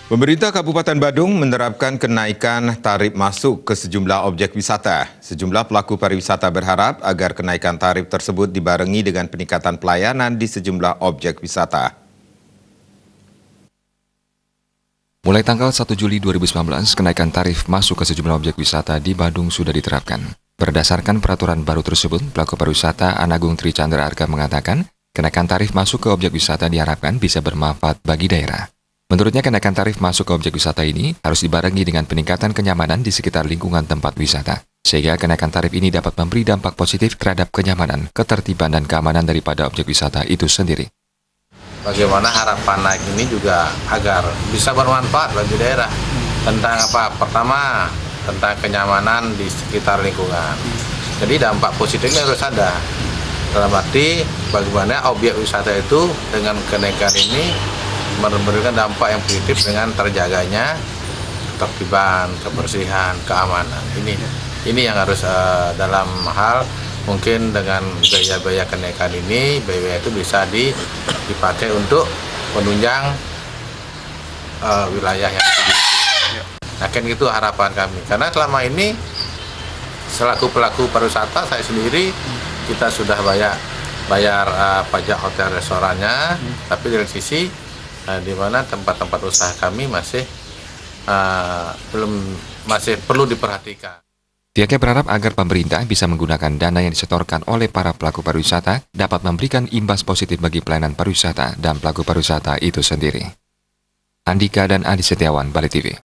Pemerintah Kabupaten Badung menerapkan kenaikan tarif masuk ke sejumlah objek wisata. Sejumlah pelaku pariwisata berharap agar kenaikan tarif tersebut dibarengi dengan peningkatan pelayanan di sejumlah objek wisata. Mulai tanggal 1 Juli 2019, kenaikan tarif masuk ke sejumlah objek wisata di Badung sudah diterapkan. Berdasarkan peraturan baru tersebut, pelaku pariwisata Anagung Tri Chandra Arga mengatakan, kenaikan tarif masuk ke objek wisata diharapkan bisa bermanfaat bagi daerah. Menurutnya, kenaikan tarif masuk ke objek wisata ini harus dibarengi dengan peningkatan kenyamanan di sekitar lingkungan tempat wisata. Sehingga kenaikan tarif ini dapat memberi dampak positif terhadap kenyamanan, ketertiban, dan keamanan daripada objek wisata itu sendiri. Bagaimana harapan naik ini juga agar bisa bermanfaat bagi daerah. Tentang apa? Pertama, tentang kenyamanan di sekitar lingkungan. Jadi dampak positifnya harus ada. Dalam arti bagaimana objek wisata itu dengan kenaikan ini memberikan dampak yang positif dengan terjaganya ketertiban, kebersihan, keamanan. Ini yang harus dalam hal mungkin dengan biaya-biaya kenaikan ini, biaya itu bisa dipakai untuk menunjang wilayah yang sedikit. Nah, kan itu harapan kami. Karena selama ini selaku pelaku pariwisata saya sendiri kita sudah bayar pajak hotel restorannya, tapi dari sisi di mana tempat-tempat usaha kami masih perlu diperhatikan. Pihaknya berharap agar pemerintah bisa menggunakan dana yang disetorkan oleh para pelaku pariwisata dapat memberikan imbas positif bagi pelayanan pariwisata dan pelaku pariwisata itu sendiri. Andika dan Adi Setiawan, Bali TV.